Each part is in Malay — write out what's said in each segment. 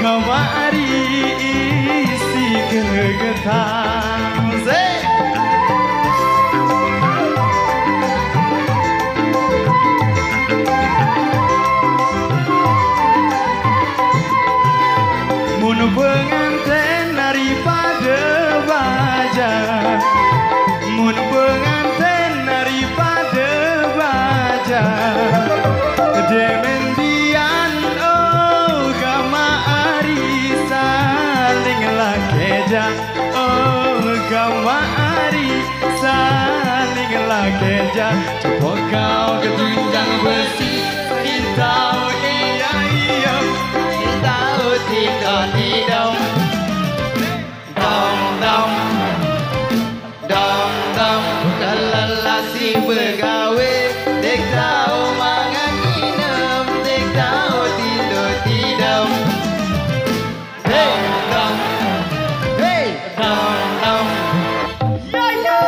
Kamari isi kegetang mun pengantin daripada baja, mun pengantin daripada baja, demendian oh kamari salinglah keja, oh kamari salinglah keja, coba kau ketunjang besi, tahu iya iya, tahu tidak tidak, dong dong, dong dong, kelelasi begawe, dek tahu mangan inem, dek tahu tidak tidak, hey dong, hey dong dong, ya ya,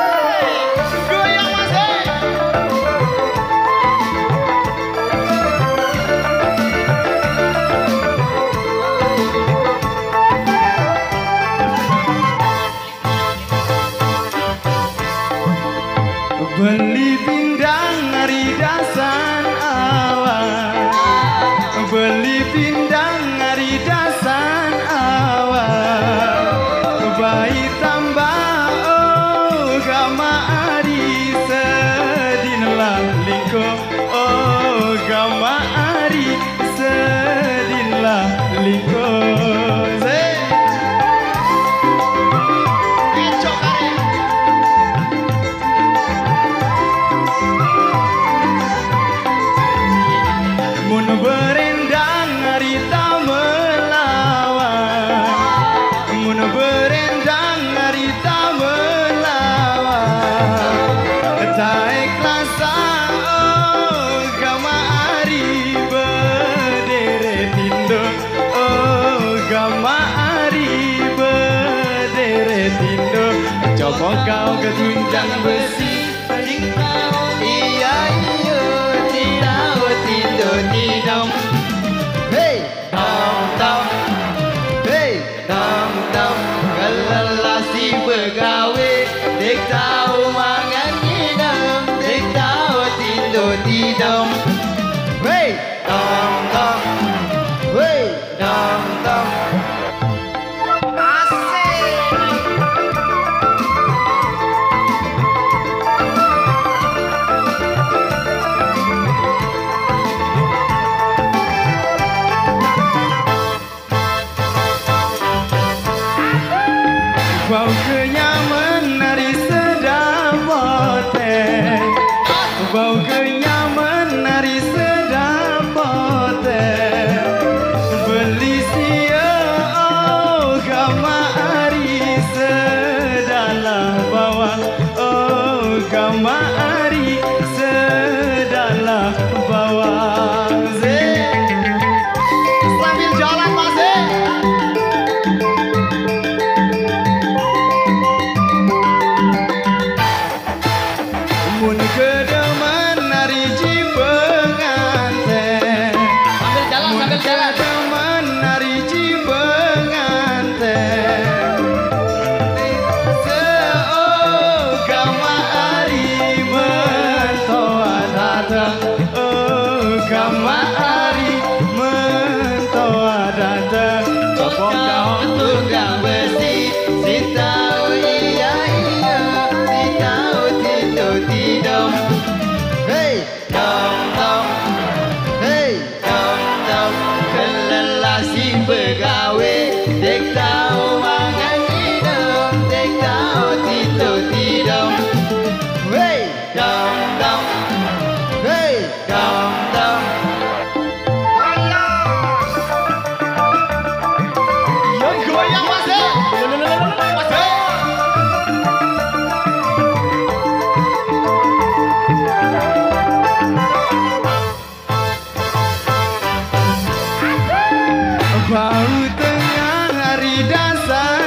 goyang masih. Beli pindang hari dasan awal, beli pindang hari dasan awal, bayi tambah oh kamari sedinlah lingko, oh kamari sedinlah lingko. Mun berendang harita melawan, mun berendang harita melawan, tak ikhlas oh kamari berderet tindo, oh kamari berderet tindo, coba kau ketunjang besi, iya iya tidak tidak tidak, hey dong dong, hey dong dong, kelelasi begawe, dek tahu mangan inem, dek tahu tidak tidak, hey dong dong, hey dong dong. Bau kenyaman dari sedap hotel, bau kenyaman dari sedap hotel, beli sia oh kamari sedalah bawah, oh kamari sedalah bawah. Sambil jalan masih. Mun kedemen hari cipenganten, sambil jalan sambil jalan. Kedemen hari cipenganten, oh kamari mentoa datang, oh kamari mentoa datang, coba kau tunggang besi, si tahu iya iya, si tahu tidak tidak, hey dong dong, hey dong dong, kelelasi begawe, dek tahu mangan inem, dek tahu tidak tidak, hey dong dong, hey dong dong. Goyang masih, masih. Bau tengah hari dasar